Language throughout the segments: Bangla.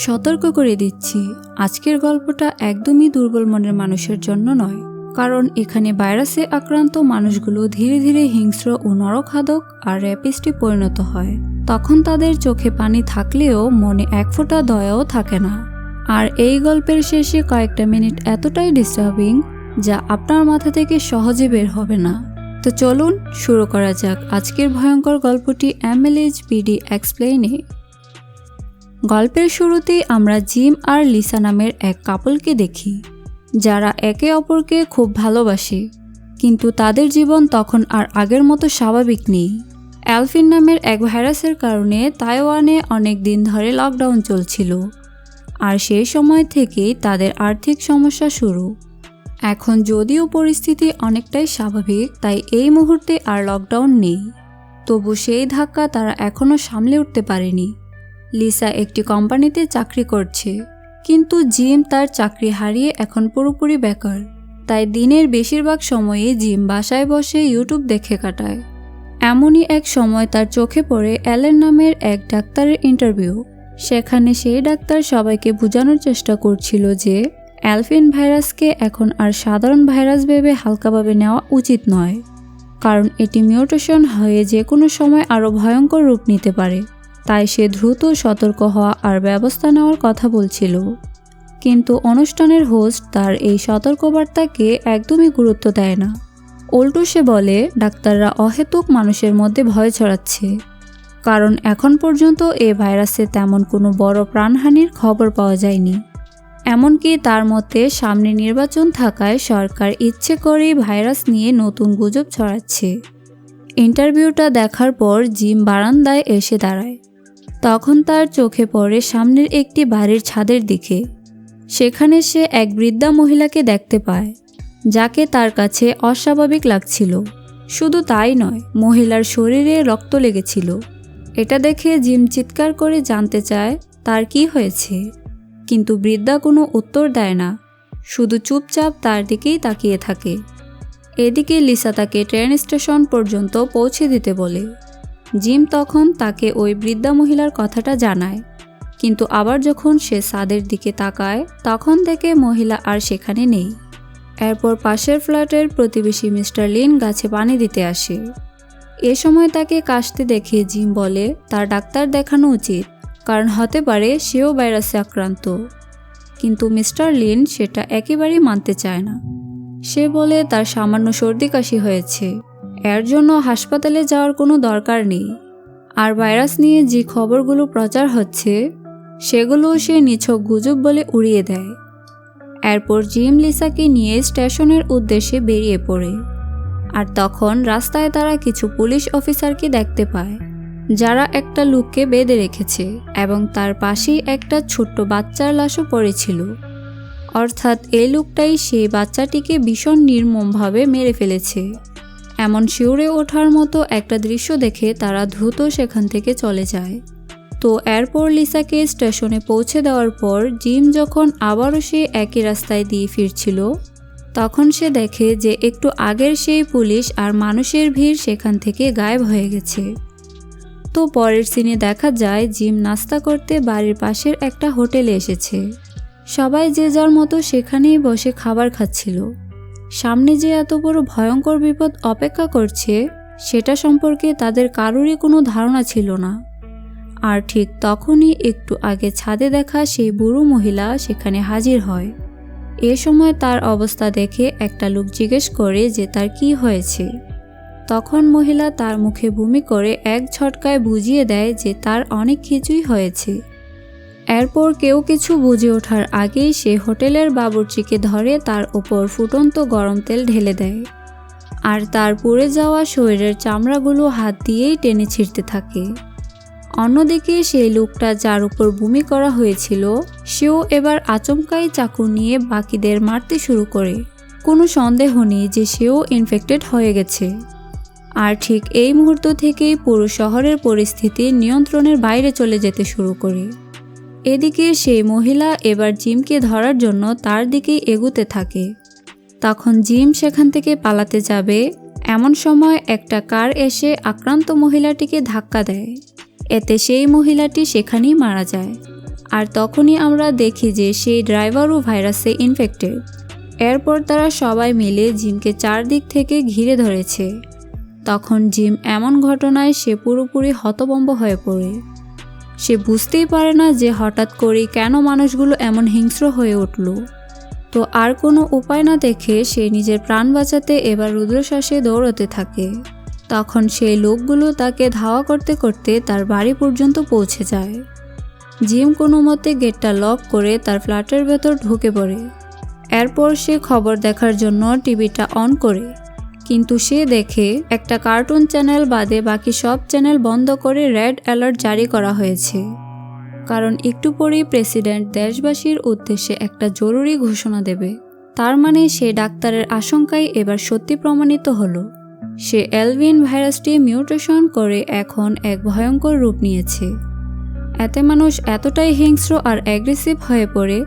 সতর্ক করে দিচ্ছি, আজকের গল্পটা একদমই দুর্বল মনের মানুষের জন্য নয়। কারণ এখানে ভাইরাসে আক্রান্ত মানুষগুলো ধীরে ধীরে হিংস্র ও নরখাদক আর র্যাপিস্টে পরিণত হয়। তখন তাদের চোখে পানি থাকলেও মনে এক ফোঁটা দয়াও থাকে না। আর এই গল্পের শেষে কয়েকটা মিনিট এতটাই ডিস্টার্বিং যা আপনার মাথা থেকে সহজে বের হবে না। তো চলুন শুরু করা যাক আজকের ভয়ঙ্কর গল্পটি MLHPD এক্সপ্লেইনে। গল্পের শুরুতেই আমরা জিম আর লিসা নামের এক কাপলকে দেখি, যারা একে অপরকে খুব ভালোবাসে, কিন্তু তাদের জীবন তখন আর আগের মতো স্বাভাবিক নেই। অ্যালফিন নামের এক ভাইরাসের কারণে তাইওয়ানে অনেক দিন ধরে লকডাউন চলছিল, আর সেই সময় থেকেই তাদের আর্থিক সমস্যা শুরু। এখন যদিও পরিস্থিতি অনেকটাই স্বাভাবিক, তাই এই মুহূর্তে আর লকডাউন নেই, তবু সেই ধাক্কা তারা এখনও সামলে উঠতে পারেনি। লিসা একটি কোম্পানিতে চাকরি করছে, কিন্তু জিম তার চাকরি হারিয়ে এখন পুরোপুরি বেকার। তাই দিনের বেশিরভাগ সময়ে জিম বাসায় বসে ইউটিউব দেখে কাটায়। এমনই এক সময় তার চোখে পড়ে অ্যালেন নামের এক ডাক্তারের ইন্টারভিউ। সেখানে সেই ডাক্তার সবাইকে বোঝানোর চেষ্টা করছিল যে অ্যালফিন ভাইরাসকে এখন আর সাধারণ ভাইরাস ভেবে হালকাভাবে নেওয়া উচিত নয়, কারণ এটি মিউটেশন হয়ে যে কোনো সময় আরও ভয়ঙ্কর রূপ নিতে পারে। তাই সে দ্রুত সতর্ক হওয়া আর ব্যবস্থা নেওয়ার কথা বলছিল। কিন্তু অনুষ্ঠানের হোস্ট তার এই সতর্কবার্তাকে একদমই গুরুত্ব দেয় না। উল্টো সে বলে ডাক্তাররা অহেতুক মানুষের মধ্যে ভয় ছড়াচ্ছে, কারণ এখন পর্যন্ত এই ভাইরাসে তেমন কোনো বড় প্রাণহানির খবর পাওয়া যায়নি। এমনকি তার মতে সামনে নির্বাচন থাকায় সরকার ইচ্ছে করেই ভাইরাস নিয়ে নতুন গুজব ছড়াচ্ছে। ইন্টারভিউটা দেখার পর জিম বারান্দায় এসে দাঁড়ায়। তখন তার চোখে পড়ে সামনের একটি বাড়ির ছাদের দিকে। সেখানে সে এক বৃদ্ধা মহিলাকে দেখতে পায়, যাকে তার কাছে অস্বাভাবিক লাগছিল। শুধু তাই নয়, মহিলার শরীরে রক্ত লেগেছিল। এটা দেখে জিম চিৎকার করে জানতে চায় তার কি হয়েছে, কিন্তু বৃদ্ধা কোনো উত্তর দেয় না, শুধু চুপচাপ তার দিকেই তাকিয়ে থাকে। এদিকে লিসা তাকে ট্রেন স্টেশন পর্যন্ত পৌঁছে দিতে বলে। জিম তখন তাকে ওই বৃদ্ধা মহিলার কথাটা জানায়, কিন্তু আবার যখন সে ছাদের দিকে তাকায় তখন দেখে মহিলা আর সেখানে নেই। এরপর পাশের ফ্ল্যাটের প্রতিবেশী মিস্টার লিন গাছে পানি দিতে আসে। এ সময় তাকে কাশতে দেখে জিম বলে তার ডাক্তার দেখানো উচিত, কারণ হতে পারে সেও ভাইরাসে আক্রান্ত। কিন্তু মিস্টার লিন সেটা একেবারেই মানতে চায় না। সে বলে তার সামান্য সর্দি কাশি হয়েছে, এর জন্য হাসপাতালে যাওয়ার কোনো দরকার নেই। আর ভাইরাস নিয়ে যে খবরগুলো প্রচার হচ্ছে সেগুলো সে নিছক গুজব বলে উড়িয়ে দেয়। এরপর জিম লিসাকে নিয়ে স্টেশনের উদ্দেশ্যে বেরিয়ে পড়ে। আর তখন রাস্তায় তারা কিছু পুলিশ অফিসারকে দেখতে পায়, যারা একটা লোককে বেঁধে রেখেছে এবং তার পাশেই একটা ছোট্ট বাচ্চার লাশও পড়েছিল। অর্থাৎ এই লোকটাই সেই বাচ্চাটিকে ভীষণ নির্মমভাবে মেরে ফেলেছে। এমন শিউরে ওঠার মতো একটা দৃশ্য দেখে তারা দ্রুত সেখান থেকে চলে যায়। তো এরপর লিসাকে স্টেশনে পৌঁছে দেওয়ার পর জিম যখন আবারও সেই একই রাস্তায় দিয়ে ফিরছিল, তখন সে দেখে যে একটু আগের সেই পুলিশ আর মানুষের ভিড় সেখান থেকে গায়েব হয়ে গেছে। তো পরের সিনে দেখা যায় জিম নাস্তা করতে বাড়ির পাশের একটা হোটেলে এসেছে। সবাই যে যার মতো সেখানেই বসে খাবার খাচ্ছিল। সামনে যে এত বড় ভয়ঙ্কর বিপদ অপেক্ষা করছে সেটা সম্পর্কে তাদের কারোরই কোনো ধারণা ছিল না। আর ঠিক তখনই একটু আগে ছাদে দেখা সেই বুড়ো মহিলা সেখানে হাজির হয়। এ সময় তার অবস্থা দেখে একটা লোক জিজ্ঞেস করে যে তার কি হয়েছে। তখন মহিলা তার মুখে বমি করে এক ঝটকায় বুঝিয়ে দেয় যে তার অনেক কিছুই হয়েছে। এরপর কেউ কিছু বুঝে ওঠার আগেই সে হোটেলের বাবুর্চিকে ধরে তার ওপর ফুটন্ত গরম তেল ঢেলে দেয়, আর তার পুড়ে যাওয়া শরীরের চামড়াগুলো হাত দিয়েই টেনে ছিঁড়তে থাকে। অন্যদিকে সেই লোকটা যার উপর বমি করা হয়েছিল সেও এবার আচমকাই চাকু নিয়ে বাকিদের মারতে শুরু করে। কোনো সন্দেহ নেই যে সেও ইনফেক্টেড হয়ে গেছে। আর ঠিক এই মুহূর্ত থেকেই পুরো শহরের পরিস্থিতি নিয়ন্ত্রণের বাইরে চলে যেতে শুরু করে। এদিকে সেই মহিলা এবার জিমকে ধরার জন্য তার দিকেই এগুতে থাকে। তখন জিম সেখান থেকে পালাতে যাবে, এমন সময় একটা কার এসে আক্রান্ত মহিলাটিকে ধাক্কা দেয়। এতে সেই মহিলাটি সেখানেই মারা যায়। আর তখনই আমরা দেখি যে সেই ড্রাইভারও ভাইরাসে ইনফেক্টেড। এরপর তারা সবাই মিলে জিমকে চারদিক থেকে ঘিরে ধরেছে। তখন জিম এমন ঘটনায় সে পুরোপুরি হতভম্ব হয়ে পড়ে। সে বুঝতেই পারে না যে হঠাৎ করেই কেন মানুষগুলো এমন হিংস্র হয়ে উঠল। তো আর কোনো উপায় না দেখে সে নিজের প্রাণ বাঁচাতে এবার রুদ্রশ্বাসে দৌড়াতে থাকে। তখন সেই লোকগুলো তাকে ধাওয়া করতে করতে তার বাড়ি পর্যন্ত পৌঁছে যায়। জিম কোনো মতে গেটটা লক করে তার ফ্ল্যাটের ভেতর ঢুকে পড়ে। এরপর সে খবর দেখার জন্য টিভিটা অন করে, কিন্তু সে দেখে একটা কার্টুন চ্যানেল বাদে বাকি সব চ্যানেল বন্ধ করে রেড অ্যালার্ট জারি করা হয়েছে। কারণ একটু পরেই প্রেসিডেন্ট দেশবাসীর উদ্দেশ্যে একটা জরুরি ঘোষণা দেবে। তার মানে সে ডাক্তারের আশঙ্কাই এবার সত্যি প্রমাণিত হলো। সে এলভিন ভাইরাসটি মিউটেশন করে এখন এক ভয়ঙ্কর রূপ নিয়েছে। এতে মানুষ এতটাই হিংস্র আর অ্যাগ্রেসিভ হয়ে পড়ে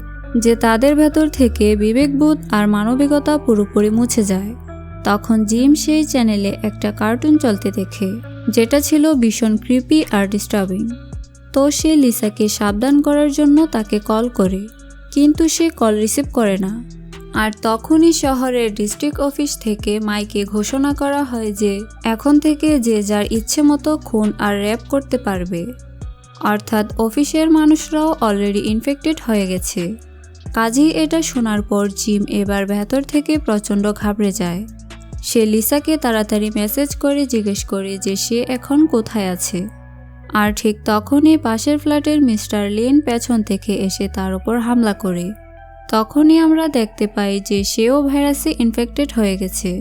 যে তাদের ভেতর থেকে বিবেকবোধ আর মানবিকতা পুরোপুরি মুছে যায়। তখন জিম সেই চ্যানেলে একটা কার্টুন চলতে দেখে, যেটা ছিল ভীষণ ক্রিপি আর ডিস্টার্বিং। তো সে লিসাকে সাবধান করার জন্য তাকে কল করে, কিন্তু সে কল রিসিভ করে না। আর তখনই শহরের ডিস্ট্রিক্ট অফিস থেকে মাইকে ঘোষণা করা হয় যে এখন থেকে যে যার ইচ্ছে মতো খুন আর র্যাপ করতে পারবে। অর্থাৎ অফিসের মানুষরাও অলরেডি ইনফেক্টেড হয়ে গেছে। কাজেই এটা শোনার পর জিম এবার ভেতর থেকে প্রচণ্ড ঘাবড়ে যায়। সে লিসাকে তাড়াতাড়ি মেসেজ করে জিজ্ঞেস করে যে সে এখন কোথায় আছে। আর ঠিক তখনই পাশের ফ্ল্যাটের মিস্টার লিন পেছন থেকে এসে তার উপর হামলা করে। তখনই আমরা দেখতে পাই যে সেও ভাইরাসে ইনফেক্টেড হয়ে গেছে।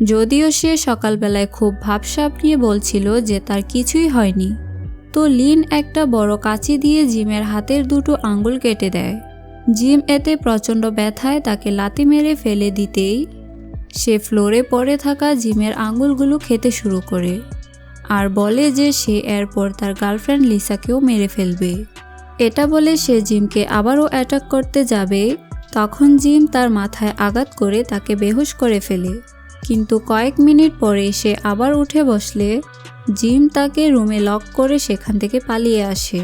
যদিও সে সকালবেলায় খুব ভাবসাব নিয়ে বলছিল যে তার কিছুই হয়নি। তো লিন একটা বড় কাঁচি দিয়ে জিমের হাতের দুটো আঙ্গুল কেটে দেয়। জিম এতে প্রচণ্ড ব্যথায় তাকে লাথি মেরে ফেলে দিতেই সে ফ্লোরে পড়ে থাকা জিমের আঙ্গুলগুলো খেতে শুরু করে আর বলে যে সে এরপর তার গার্লফ্রেন্ড লিসাকেও মেরে ফেলবে। এটা বলে সে জিমকে আবারও অ্যাটাক করতে যাবে। তখন জিম তার মাথায় আঘাত করে তাকে বেহুশ করে ফেলে, কিন্তু কয়েক মিনিট পরে সে আবার উঠে বসলে জিম তাকে রুমে লক করে সেখান থেকে পালিয়ে আসে।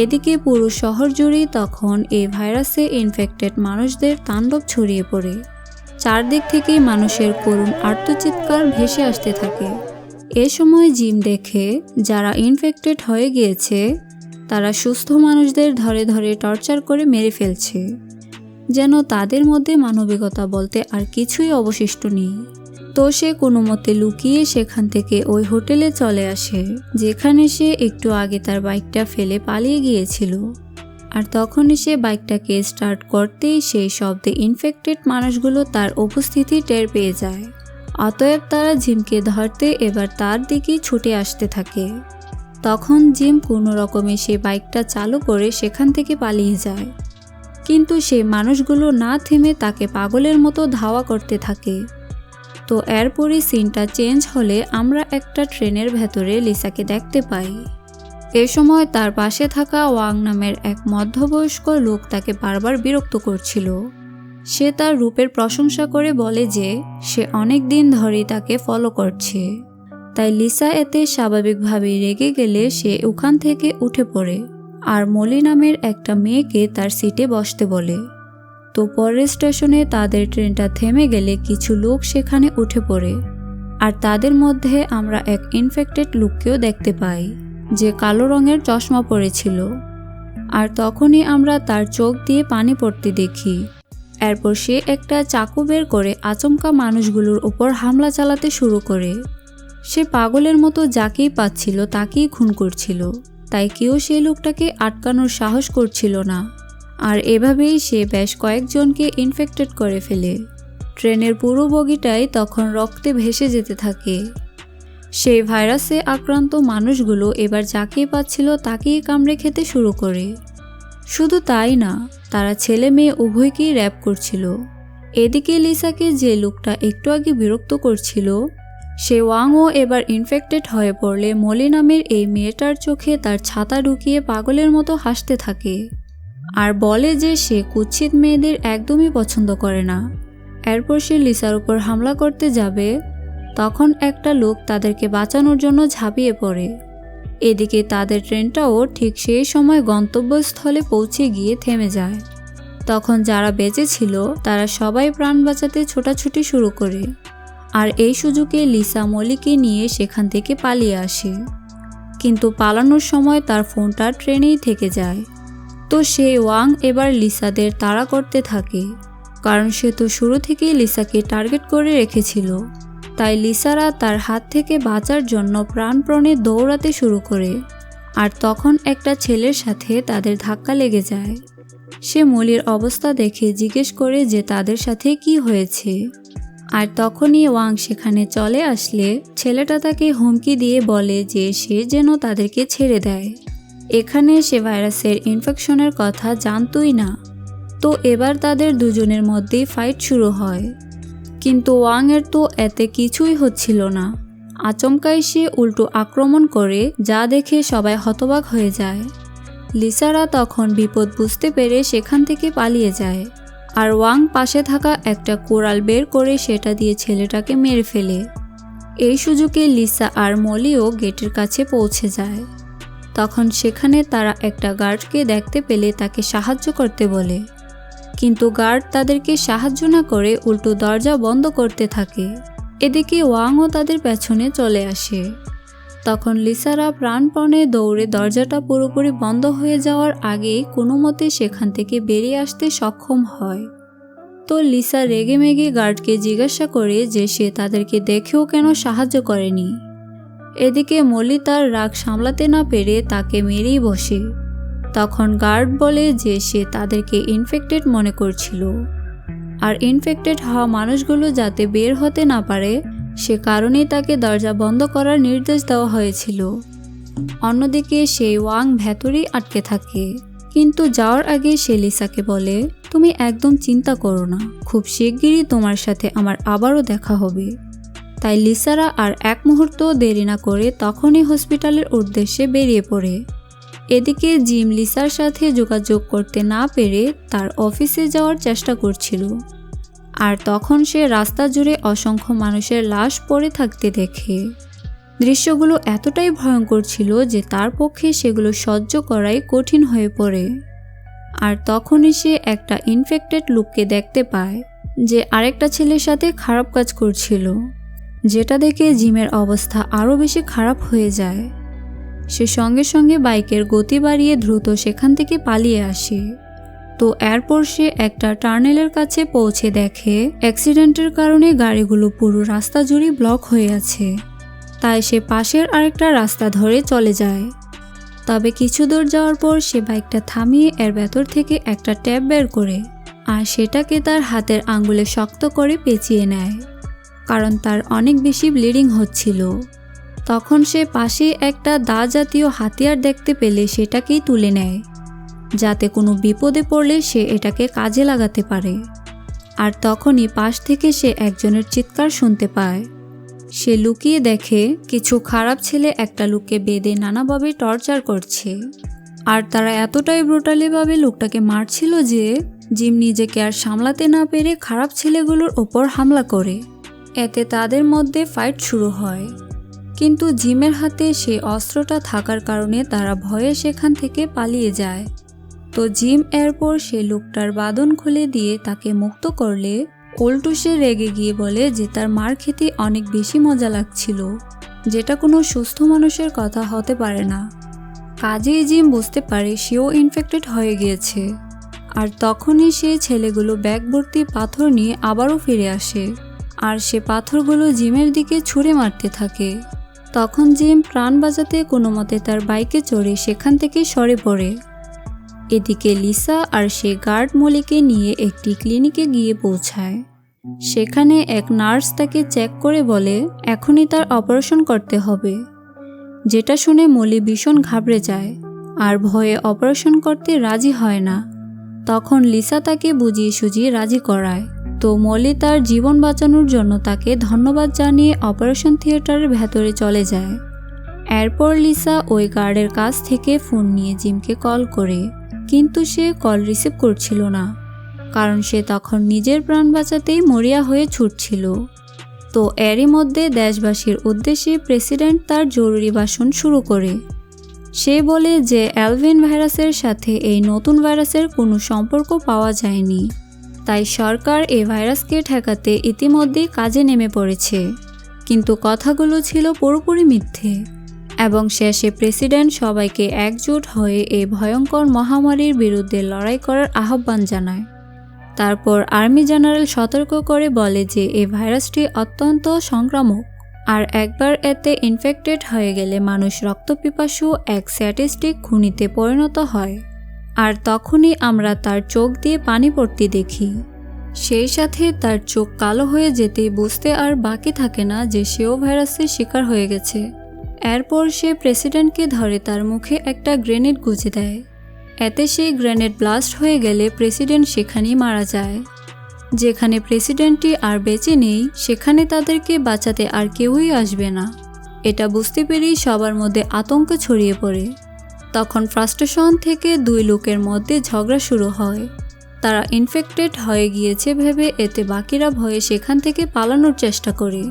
এদিকে পুরো শহর জুড়েই তখন এই ভাইরাসে ইনফেক্টেড মানুষদের তাণ্ডব ছড়িয়ে পড়ে। চারদিক থেকেই মানুষের করুণ আর্তচিৎকার ভেসে আসতে থাকে। এ সময় জিম দেখে যারা ইনফেক্টেড হয়ে গিয়েছে তারা সুস্থ মানুষদের ধরে ধরে টর্চার করে মেরে ফেলছে, যেন তাদের মধ্যে মানবিকতা বলতে আর কিছুই অবশিষ্ট নেই। তো সে কোনো মতে লুকিয়ে সেখান থেকে ওই হোটেলে চলে আসে যেখানে সে একটু আগে তার বাইকটা ফেলে পালিয়ে গিয়েছিল। আর তখনই সে বাইকটাকে স্টার্ট করতেই সেই শব্দে ইনফেক্টেড মানুষগুলো তার উপস্থিতি টের পেয়ে যায়। অতএব তারা জিমকে ধরতে এবার তার দিকেই ছুটে আসতে থাকে। তখন জিম কোনো রকমে সে বাইকটা চালু করে সেখান থেকে পালিয়ে যায়, কিন্তু সেই মানুষগুলো না থেমে তাকে পাগলের মতো ধাওয়া করতে থাকে। তো এরপরই সিনটা চেঞ্জ হলে আমরা একটা ট্রেনের ভেতরে লিসাকে দেখতে পাই। এ সময় তার পাশে থাকা ওয়াং নামের এক মধ্যবয়স্ক লোক তাকে বারবার বিরক্ত করছিল। সে তার রূপের প্রশংসা করে বলে যে সে অনেক দিন ধরেই তাকে ফলো করছে। তাই লিসা এতে স্বাভাবিকভাবেই রেগে গেলে সে ওখান থেকে উঠে পড়ে আর মলি নামের একটা মেয়েকে তার সিটে বসতে বলে। তো পরের স্টেশনে তাদের ট্রেনটা থেমে গেলে কিছু লোক সেখানে উঠে পড়ে, আর তাদের মধ্যে আমরা এক ইনফেক্টেড লোককেও দেখতে পাই যে কালো রঙের চশমা পরেছিল। আর তখনই আমরা তার চোখ দিয়ে পানি পড়তে দেখি। এরপর সে একটা চাকু বের করে আচমকা মানুষগুলোর উপর হামলা চালাতে শুরু করে। সে পাগলের মতো যাকেই পাচ্ছিল তাকেই খুন করছিল, তাই কেউ সেই লোকটাকে আটকানোর সাহস করছিল না। আর এভাবেই সে বেশ কয়েকজনকে ইনফেক্টেড করে ফেলে। ট্রেনের পুরো বগিটাই তখন রক্তে ভেসে যেতে থাকে। সেই ভাইরাসে আক্রান্ত মানুষগুলো এবার যাকেই পাচ্ছিল তাকেই কামড়ে খেতে শুরু করে। শুধু তাই না, তারা ছেলে মেয়ে উভয়কেই র্যাপ করছিল। এদিকে লিসাকে যে লোকটা একটু আগে বিরক্ত করছিল সে ওয়াংও এবার ইনফেক্টেড হয়ে পড়লে মলি নামের এই মেয়েটার চোখে তার ছাতা ঢুকিয়ে পাগলের মতো হাসতে থাকে আর বলে যে সে কুৎসিত মেয়েদের একদমই পছন্দ করে না। এরপর সে লিসার উপর হামলা করতে যাবে, তখন একটা লোক তাদেরকে বাঁচানোর জন্য ঝাঁপিয়ে পড়ে। এদিকে তাদের ট্রেনটাও ঠিক সেই সময় গন্তব্যস্থলে পৌঁছে গিয়ে থেমে যায়। তখন যারা বেঁচে ছিল তারা সবাই প্রাণ বাঁচাতে ছোটাছুটি শুরু করে, আর এই সুযোগে লিসা মলিকে নিয়ে সেখান থেকে পালিয়ে আসে। কিন্তু পালানোর সময় তার ফোনটা ট্রেনেই থেকে যায়। তো সে ওয়াং এবার লিসাদের তাড়া করতে থাকে, কারণ সে তো শুরু থেকেই লিসাকে টার্গেট করে রেখেছিল। তাই লিসারা তার হাত থেকে বাঁচার জন্য প্রাণপণে দৌড়াতে শুরু করে। আর তখন একটা ছেলের সাথে তাদের ধাক্কা লেগে যায়। সে মলির অবস্থা দেখে জিজ্ঞেস করে যে তাদের সাথে কি হয়েছে। আর তখনই ওয়াং সেখানে চলে আসলে ছেলেটা তাকে হুমকি দিয়ে বলে যে সে যেন তাদেরকে ছেড়ে দেয়। এখানে সে ভাইরাসের ইনফেকশনের কথা জানতই না। তো এবার তাদের দুজনের মধ্যেই ফাইট শুরু হয়। কিন্তু ওয়াং এর তো এতে কিছুই হচ্ছিল না। আচমকাই সে উল্টো আক্রমণ করে, যা দেখে সবাই হতবাক হয়ে যায়। লিসারা তখন বিপদ বুঝতে পেরে সেখান থেকে পালিয়ে যায়। আর ওয়াং পাশে থাকা একটা কোরাল বের করে সেটা দিয়ে ছেলেটাকে মেরে ফেলে। এই সুযোগে লিসা আর মলিও গেটের কাছে পৌঁছে যায়। তখন সেখানে তারা একটা গার্ডকে দেখতে পেলে তাকে সাহায্য করতে বলে, কিন্তু গার্ড তাদেরকে সাহায্য না করে উল্টো দরজা বন্ধ করতে থাকে। এদিকে ওয়াংও তাদের পেছনে চলে আসে। তখন লিসারা প্রাণপণে দৌড়ে দরজাটা পুরোপুরি বন্ধ হয়ে যাওয়ার আগেই কোনো মতে সেখান থেকে বেরিয়ে আসতে সক্ষম হয়। তো লিসা রেগেমেগে গার্ডকে জিজ্ঞাসা করে যে সে তাদেরকে দেখেও কেন সাহায্য করেনি। এদিকে মলি তার রাগ সামলাতে না পেরে তাকে মেরেই বসে। তখন গার্ড বলে যে সে তাদেরকে ইনফেক্টেড মনে করছিল, আর ইনফেক্টেড হওয়া মানুষগুলো যাতে বের হতে না পারে সে কারণেই তাকে দরজা বন্ধ করার নির্দেশ দেওয়া হয়েছিল। অন্যদিকে সেই ওয়াং ভেতরেই আটকে থাকে। কিন্তু যাওয়ার আগে সে লিসাকে বলে, তুমি একদম চিন্তা করো না, খুব শিগগিরই তোমার সাথে আমার আবারও দেখা হবে। তাই লিসারা আর এক মুহূর্ত দেরি না করে তখনই হসপিটালের উদ্দেশ্যে বেরিয়ে পড়ে। এদিকে জিম লিসার সাথে যোগাযোগ করতে না পেরে তার অফিসে যাওয়ার চেষ্টা করছিল। আর তখন সে রাস্তা জুড়ে অসংখ্য মানুষের লাশ পড়ে থাকতে দেখে। দৃশ্যগুলো এতটাই ভয়ঙ্কর ছিল যে তার পক্ষে সেগুলো সহ্য করাই কঠিন হয়ে পড়ে। আর তখনই সে একটা ইনফেক্টেড লোককে দেখতে পায় যে আরেকটা ছেলের সাথে খারাপ কাজ করছিল, যেটা দেখে জিমের অবস্থা আরও বেশি খারাপ হয়ে যায়। সে সঙ্গে সঙ্গে বাইকের গতি বাড়িয়ে দ্রুত সেখান থেকে পালিয়ে আসে। তো এরপর সে একটা টার্নেলের কাছে পৌঁছে দেখে অ্যাক্সিডেন্টের কারণে গাড়িগুলো পুরো রাস্তা জুড়ে ব্লক হয়ে আছে। তাই সে পাশের আরেকটা রাস্তা ধরে চলে যায়। তবে কিছু দূর যাওয়ার পর সে বাইকটা থামিয়ে এর ভেতর থেকে একটা ট্যাব বের করে আর সেটাকে তার হাতের আঙ্গুলে শক্ত করে পেঁচিয়ে নেয়, কারণ তার অনেক বেশি ব্লিডিং হচ্ছিল। তখন সে পাশে একটা দা জাতীয় হাতিয়ার দেখতে পেলে সেটাকেই তুলে নেয়, যাতে কোনো বিপদে পড়লে সে এটাকে কাজে লাগাতে পারে। আর তখনই পাশ থেকে সে একজনের চিৎকার শুনতে পায়। সে লুকিয়ে দেখে কিছু খারাপ ছেলে একটা লোককে বেঁধে নানাভাবে টর্চার করছে। আর তারা এতটাই ব্রুটালিভাবে লোকটাকে মারছিল যে জিম নিজেকে আর সামলাতে না পেরে খারাপ ছেলেগুলোর ওপর হামলা করে। এতে তাদের মধ্যে ফাইট শুরু হয়। কিন্তু জিমের হাতে সেই অস্ত্রটা থাকার কারণে তারা ভয়ে সেখান থেকে পালিয়ে যায়। তো জিম এরপর সে লোকটার বাঁধন খুলে দিয়ে তাকে মুক্ত করলে উল্টো সে রেগে গিয়ে বলে যে তার মার খেতে অনেক বেশি মজা লাগছিল, যেটা কোনো সুস্থ মানুষের কথা হতে পারে না। কাজেই জিম বুঝতে পারে সেও ইনফেক্টেড হয়ে গিয়েছে। আর তখনই সে ছেলেগুলো ব্যাগ ভর্তি পাথর নিয়ে আবারও ফিরে আসে, আর সে পাথরগুলো জিমের দিকে ছুঁড়ে মারতে থাকে। তখন জিম প্রাণ বাঁচাতে কোনো মতে তার বাইকে চড়ে সেখান থেকে সরে পড়ে। এদিকে লিসা আর সে গার্ড মলিকে নিয়ে একটি ক্লিনিকে গিয়ে পৌঁছায়। সেখানে এক নার্স তাকে চেক করে বলে এখনই তার অপারেশন করতে হবে, যেটা শুনে মলি ভীষণ ঘাবড়ে যায় আর ভয়ে অপারেশন করতে রাজি হয় না। তখন লিসা তাকে বুঝিয়ে সুঝিয়ে রাজি করায়। তো মলি তার জীবন বাঁচানোর জন্য তাকে ধন্যবাদ জানিয়ে অপারেশন থিয়েটারের ভেতরে চলে যায়। এরপর লিসা ওই গার্ডের কাছ থেকে ফোন নিয়ে জিমকে কল করে, কিন্তু সে কল রিসিভ করছিল না, কারণ সে তখন নিজের প্রাণ বাঁচাতেই মরিয়া হয়ে ছুটছিল। তো এরই মধ্যে দেশবাসীর উদ্দেশ্যে প্রেসিডেন্ট তার জরুরি ভাষণ শুরু করে। সে বলে যে অ্যালভিন ভাইরাসের সাথে এই নতুন ভাইরাসের কোনো সম্পর্ক পাওয়া যায়নি, তাই সরকার এই ভাইরাসকে ঠেকাতে ইতিমধ্যেই কাজে নেমে পড়েছে। কিন্তু কথাগুলো ছিল পুরোপুরি মিথ্যে এবং শেষে প্রেসিডেন্ট সবাইকে একজোট হয়ে এই ভয়ঙ্কর মহামারীর বিরুদ্ধে লড়াই করার আহ্বান জানায়। তারপর আর্মি জেনারেল সতর্ক করে বলে যে এই ভাইরাসটি অত্যন্ত সংক্রামক আর একবার এতে ইনফেক্টেড হয়ে গেলে মানুষ রক্তপিপাসু এক স্যাডিস্টিক খুনিতে পরিণত হয়। আর তখনই আমরা তার চোখ দিয়ে পানি পড়তে দেখি। সেই সাথে তার চোখ কালো হয়ে যেতেই বুঝতে আর বাকি থাকে না যে সেও ভাইরাসের শিকার হয়ে গেছে। এরপর সে প্রেসিডেন্টকে ধরে তার মুখে একটা গ্রেনেড গুঁজে দেয়। এতে সেই গ্রেনেড ব্লাস্ট হয়ে গেলে প্রেসিডেন্ট সেখানেই মারা যায়। যেখানে প্রেসিডেন্টটি আর বেঁচে নেই সেখানে তাদেরকে বাঁচাতে আর কেউই আসবে না। এটা বুঝতে পেরেই সবার মধ্যে আতঙ্ক ছড়িয়ে পড়ে। তখন ফ্রাস্ট্রেশন থেকে দুই লোকের মধ্যে ঝগড়া শুরু হয়। তারা ইনফেক্টেড হয়ে গিয়েছে ভেবে এতে বাকিরা ভয়ে সেখান থেকে পালানোর চেষ্টা করে।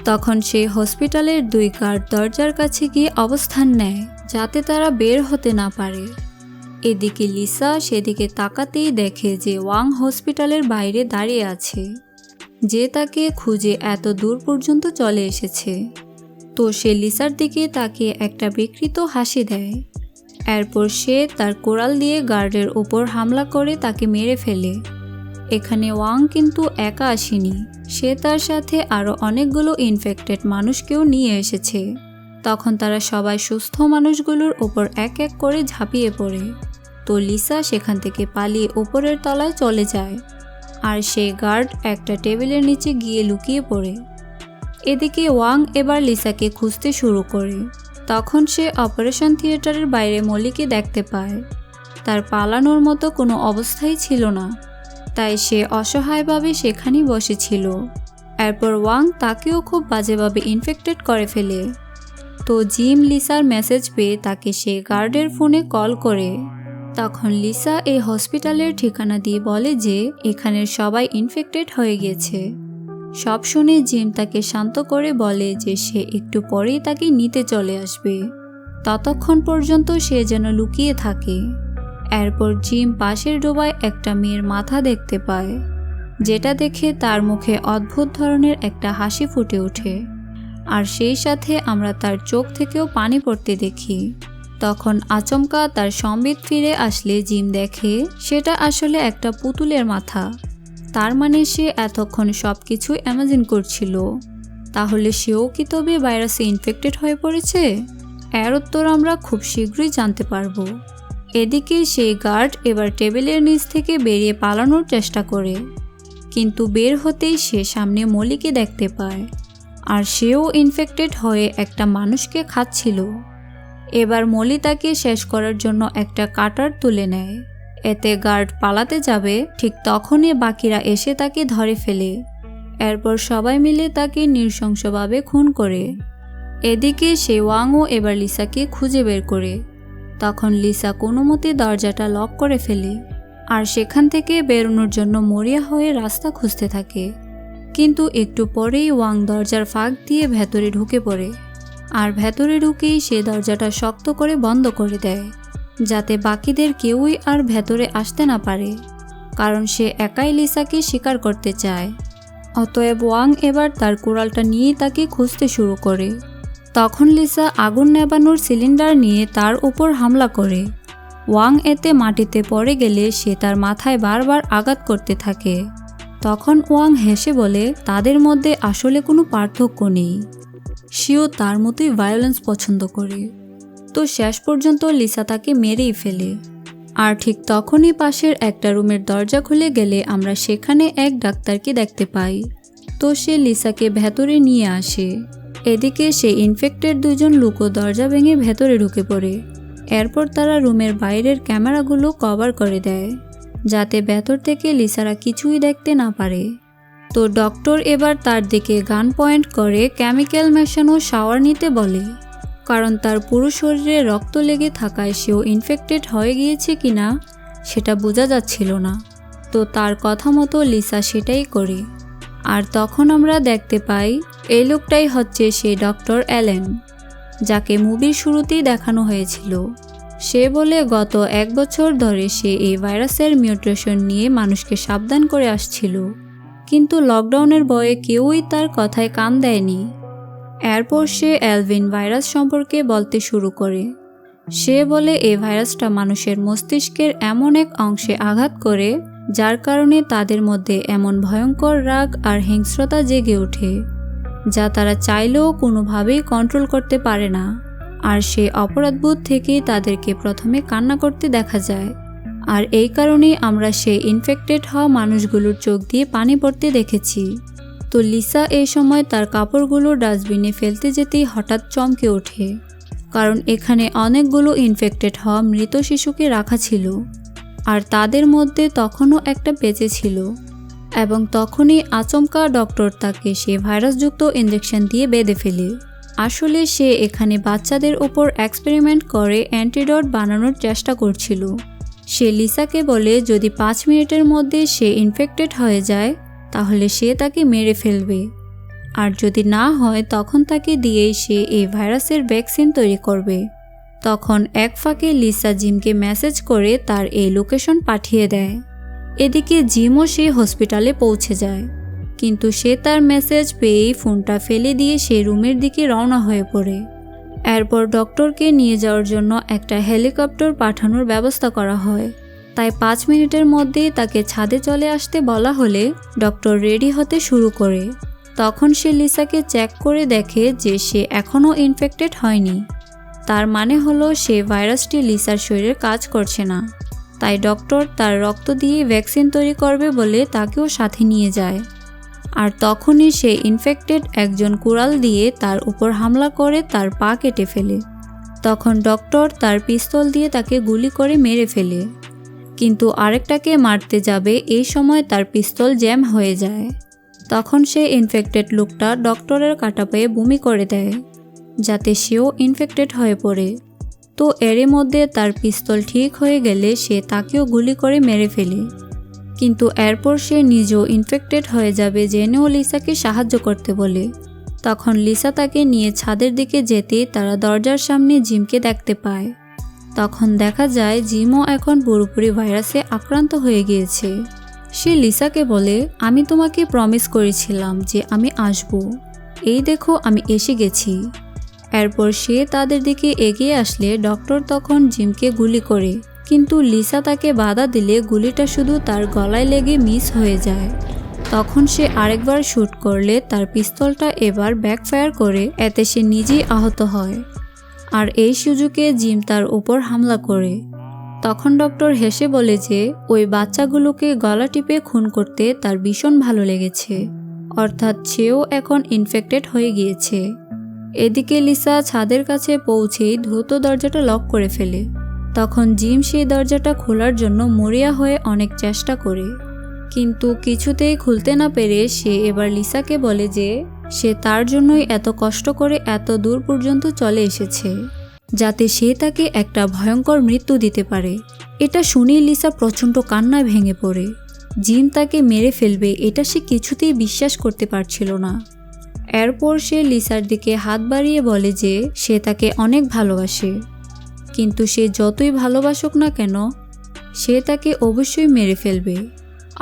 তখন সেই হসপিটালের দুই গার্ড দরজার কাছে গিয়ে অবস্থান নেয় যাতে তারা বের হতে না পারে। এদিকে লিসা সেদিকে তাকাতেই দেখে যে ওয়াং হসপিটালের বাইরে দাঁড়িয়ে আছে, যে তাকে খুঁজে এত দূর পর্যন্ত চলে এসেছে। তো সে লিসার দিকে তাকিয়ে একটা বিকৃত হাসি দেয়। এরপর সে তার কোরাল দিয়ে গার্ডের ওপর হামলা করে তাকে মেরে ফেলে। এখানে ওয়াং কিন্তু একা আসেনি, সে তার সাথে আরও অনেকগুলো ইনফেক্টেড মানুষকেও নিয়ে এসেছে। তখন তারা সবাই সুস্থ মানুষগুলোর ওপর এক এক করে ঝাঁপিয়ে পড়ে। তো লিসা সেখান থেকে পালিয়ে উপরের তলায় চলে যায় আর সেই গার্ড একটা টেবিলের নিচে গিয়ে লুকিয়ে পড়ে। এদিকে ওয়াং এবার লিসাকে খুঁজতে শুরু করে। তখন সে অপারেশন থিয়েটারের বাইরে মলিকে দেখতে পায়। তার পালানোর মতো কোনো অবস্থাই ছিল না, তাই সে অসহায়ভাবে সেখানেই বসেছিল। এরপর ওয়াং তাকেও খুব বাজেভাবে ইনফেক্টেড করে ফেলে। তো জিম লিসার মেসেজ পেয়ে তাকে সে গার্ডের ফোনে কল করে। তখন লিসা এই হসপিটালের ঠিকানা দিয়ে বলে যে এখানের সবাই ইনফেক্টেড হয়ে গেছে। সব শুনে জিম তাকে শান্ত করে বলে যে সে একটু পরেই তাকে নিতে চলে আসবে, ততক্ষণ পর্যন্ত সে যেন লুকিয়ে থাকে। এরপর জিম পাশের ডোবায় একটা মেয়ের মাথা দেখতে পায়, যেটা দেখে তার মুখে অদ্ভুত ধরনের একটা হাসি ফুটে ওঠে। আর সেই সাথে আমরা তার চোখ থেকেও পানি পড়তে দেখি। তখন আচমকা তার সম্বিত ফিরে আসলে জিম দেখে সেটা আসলে একটা পুতুলের মাথা। তার মানে সে এতক্ষণ সব কিছু ইমাজিন করছিল। তাহলে সেও কি তবে ভাইরাসে ইনফেক্টেড হয়ে পড়েছে? এর উত্তর আমরা খুব শীঘ্রই জানতে পারবো। এদিকে সেই গার্ড এবার টেবিলের নিচ থেকে বেরিয়ে পালানোর চেষ্টা করে, কিন্তু বের হতেই সে সামনে মলিকে দেখতে পায় আর সেও ইনফেক্টেড হয়ে একটা মানুষকে খাচ্ছিল। এবার মলি তাকে শেষ করার জন্য একটা কাটার তুলে নেয়। এতে গার্ড পালাতে যাবে, ঠিক তখনই বাকিরা এসে তাকে ধরে ফেলে। এরপর সবাই মিলে তাকে নৃশংসভাবে খুন করে। এদিকে সে ওয়াংও এবার লিসাকে খুঁজে বের করে। তখন লিসা কোনো মতে দরজাটা লক করে ফেলে আর সেখান থেকে বেরোনোর জন্য মরিয়া হয়ে রাস্তা খুঁজতে থাকে। কিন্তু একটু পরেই ওয়াং দরজার ফাঁক দিয়ে ভেতরে ঢুকে পড়ে আর ভেতরে ঢুকেই সে দরজাটা শক্ত করে বন্ধ করে দেয়, যাতে বাকিদের কেউই আর ভেতরে আসতে না পারে, কারণ সে একাই লিসাকে শিকার করতে চায়। অতএব ওয়াং এবার তার কুড়ালটা নিয়ে তাকে খুঁজতে শুরু করে। তখন লিসা আগুন নেবানোর সিলিন্ডার নিয়ে তার উপর হামলা করে। ওয়াং এতে মাটিতে পড়ে গেলে সে তার মাথায় বারবার আঘাত করতে থাকে। তখন ওয়াং হেসে বলে তাদের মধ্যে আসলে কোনো পার্থক্য নেই, সেও তার মতোই ভায়োলেন্স পছন্দ করে। তো শেষ পর্যন্ত লিসা তাকে মেরেই ফেলে। আর ঠিক তখনই পাশের একটা রুমের দরজা খুলে গেলে আমরা সেখানে এক ডাক্তারকে দেখতে পাই। তো সে লিসাকে ভেতরে নিয়ে আসে। এদিকে সে ইনফেক্টেড দুজন লোকও দরজা ভেঙে ভেতরে ঢুকে পড়ে। এরপর তারা রুমের বাইরের ক্যামেরাগুলো কভার করে দেয়, যাতে ভেতর থেকে লিসারা কিছুই দেখতে না পারে। তো ডক্টর এবার তার দিকে গান পয়েন্ট করে কেমিক্যাল মেশানো শাওয়ার নিতে বলে, কারণ তার পুরো শরীরে রক্ত লেগে থাকায় সেও ইনফেক্টেড হয়ে গিয়েছে কিনা সেটা বোঝা যাচ্ছিল না। তো তার কথা মতো লিসা সেটাই করে। আর তখন আমরা দেখতে পাই এই লোকটাই হচ্ছে সেই ডক্টর অ্যালেন। যাকে মুভির শুরুতেই দেখানো হয়েছিল। সে বলে গত 1 বছর ধরে সে এই ভাইরাসের মিউটেশন নিয়ে মানুষকে সাবধান করে আসছিল, কিন্তু লকডাউনের ভয়ে কেউই তার কথায় কান দেয়নি। এরপর সে অ্যালভিন ভাইরাস সম্পর্কে বলতে শুরু করে। সে বলে এই ভাইরাসটা মানুষের মস্তিষ্কের এমন এক অংশে আঘাত করে যার কারণে তাদের মধ্যে এমন ভয়ঙ্কর রাগ আর হিংস্রতা জেগে ওঠে যা তারা চাইলেও কোনোভাবেই কন্ট্রোল করতে পারে না। আর সে অপরাধবোধ থেকেই তাদেরকে প্রথমে কান্না করতে দেখা যায়। আর এই কারণেই আমরা সেই ইনফেক্টেড হওয়া মানুষগুলোর চোখ দিয়ে পানি পড়তে দেখেছি। তো লিসা এই সময় তার কাপড়গুলো ডাস্টবিনে ফেলতে যেতেই হঠাৎ চমকে ওঠে, কারণ এখানে অনেকগুলো ইনফেক্টেড হওয়া মৃত শিশুকে রাখা ছিল, আর তাদের মধ্যে তখনও একটা বেঁচে ছিল। এবং তখনই আচমকা ডক্টর তাকে সে ভাইরাসযুক্ত ইঞ্জেকশন দিয়ে বেঁধে ফেলে। আসলে সে এখানে বাচ্চাদের ওপর এক্সপেরিমেন্ট করে অ্যান্টিডোট বানানোর চেষ্টা করছিল। সে লিসাকে বলে যদি 5 মিনিটের মধ্যে সে ইনফেক্টেড হয়ে যায় তাহলে সে তাকে মেরে ফেলবে, আর যদি না হয় তখন তাকে দিয়েই সে এই ভাইরাসের ভ্যাকসিন তৈরি করবে। তখন এক ফাঁকে লিসা জিমকে মেসেজ করে তার এই লোকেশন পাঠিয়ে দেয়। এদিকে জিমও সে হসপিটালে পৌঁছে যায়, কিন্তু সে তার মেসেজ পেয়েই ফোনটা ফেলে দিয়ে সে রুমের দিকে রওনা হয়ে পড়ে। এরপর ডক্টরকে নিয়ে যাওয়ার জন্য একটা হেলিকপ্টার পাঠানোর ব্যবস্থা করা হয়। তাই 5 মিনিটের মধ্যেই তাকে ছাদে চলে আসতে বলা হলে ডক্টর রেডি হতে শুরু করে। তখন সে লিসাকে চেক করে দেখে যে সে এখনও ইনফেক্টেড হয়নি। তার মানে হলো সে ভাইরাসটি লিসার শরীরে কাজ করছে না। তাই ডক্টর তার রক্ত দিয়ে ভ্যাকসিন তৈরি করবে বলে তাকেও সাথে নিয়ে যায়। আর তখনই সে ইনফেক্টেড একজন কুড়াল দিয়ে তার উপর হামলা করে তার পা কেটে ফেলে। তখন ডক্টর তার পিস্তল দিয়ে তাকে গুলি করে মেরে ফেলে, কিন্তু আরেকটাকে মারতে যাবে এই সময় তার পিস্তল জ্যাম হয়ে যায়। তখন সে ইনফেক্টেড লোকটা ডক্টরের কাটা পেয়ে বমি করে দেয়, যাতে সেও ইনফেক্টেড হয়ে পড়ে। তো এর মধ্যে তার পিস্তল ঠিক হয়ে গেলে সে তাকেও গুলি করে মেরে ফেলে, কিন্তু এরপর সে নিজেও ইনফেক্টেড হয়ে যাবে জেনেও লিসাকে সাহায্য করতে বলে। তখন লিসা তাকে নিয়ে ছাদের দিকে যেতে তারা দরজার সামনে জিমকে দেখতে পায়। তখন দেখা যায় জিমও এখন পুরোপুরি ভাইরাসে আক্রান্ত হয়ে গিয়েছে। সে লিসাকে বলে, আমি তোমাকে প্রমিস করেছিলাম যে আমি আসব, এই দেখো আমি এসে গেছি। এরপর সে তাদের দিকে এগিয়ে আসলে ডক্টর তখন জিমকে গুলি করে, কিন্তু লিসা তাকে বাধা দিলে গুলিটা শুধু তার গলায় লেগে মিস হয়ে যায়। তখন সে আরেকবার শ্যুট করলে তার পিস্তলটা এবার ব্যাকফায়ার করে, এতে সে নিজেই আহত হয়। আর এই সুযোগে জিম তার উপর হামলা করে। তখন ডক্টর হেসে বলে যে ওই বাচ্চাগুলোকে গলা টিপে খুন করতে তার ভীষণ ভালো লেগেছে, অর্থাৎ সেও এখন ইনফেক্টেড হয়ে গিয়েছে। এদিকে লিসা ছাদের কাছে পৌঁছেই দ্রুত দরজাটা লক করে ফেলে। তখন জিম সেই দরজাটা খোলার জন্য মরিয়া হয়ে অনেক চেষ্টা করে, কিন্তু কিছুতেই খুলতে না পেরে সে এবার লিসাকে বলে যে সে তার জন্যই এত কষ্ট করে এত দূর পর্যন্ত চলে এসেছে, যাতে সে তাকে একটা ভয়ঙ্কর মৃত্যু দিতে পারে। এটা শুনেই লিসা প্রচণ্ড কান্নায় ভেঙে পড়ে। জিম তাকে মেরে ফেলবে এটা সে কিছুতেই বিশ্বাস করতে পারছিল না। এরপর সে লিসার দিকে হাত বাড়িয়ে বলে যে সে তাকে অনেক ভালোবাসে, কিন্তু সে যতই ভালোবাসুক না কেন সে তাকে অবশ্যই মেরে ফেলবে।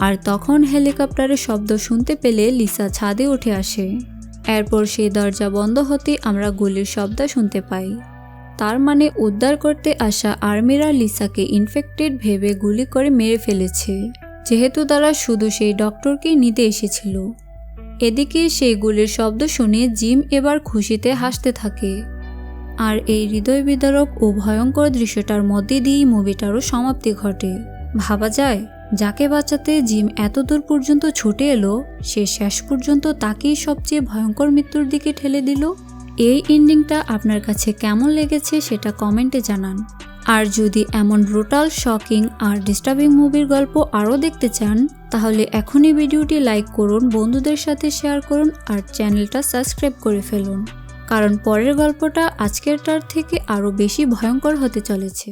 আর তখন হেলিকপ্টারের শব্দ শুনতে পেলে লিসা ছাদে উঠে আসে। এরপর সেই দরজা বন্ধ হতে আমরা গুলির শব্দ শুনতে পাই। তার মানে উদ্ধার করতে আসা আর্মিরা লিসাকে ইনফেক্টেড ভেবে গুলি করে মেরে ফেলেছে, যেহেতু তারা শুধু সেই ডক্টরকেই নিতে এসেছিল। এদিকে সেই গুলির শব্দ শুনে জিম এবার খুশিতে হাসতে থাকে। আর এই হৃদয় বিদারক ও ভয়ঙ্কর দৃশ্যটার মধ্যে দিয়েই মুভিটারও সমাপ্তি ঘটে। ভাবা যায়, যাকে বাঁচাতে জিম এত দূর পর্যন্ত ছুটে এলো, সে শেষ পর্যন্ত তাকেই সবচেয়ে ভয়ঙ্কর মৃত্যুর দিকে ঠেলে দিল। এই এন্ডিংটা আপনার কাছে কেমন লেগেছে সেটা কমেন্টে জানান। আর যদি এমন ব্রুটাল, শকিং আর ডিস্টার্বিং মুভির গল্প আরও দেখতে চান তাহলে এখনই ভিডিওটি লাইক করুন, বন্ধুদের সাথে শেয়ার করুন আর চ্যানেলটা সাবস্ক্রাইব করে ফেলুন, কারণ পরের গল্পটা আজকেরটার থেকে আরও বেশি ভয়ঙ্কর হতে চলেছে।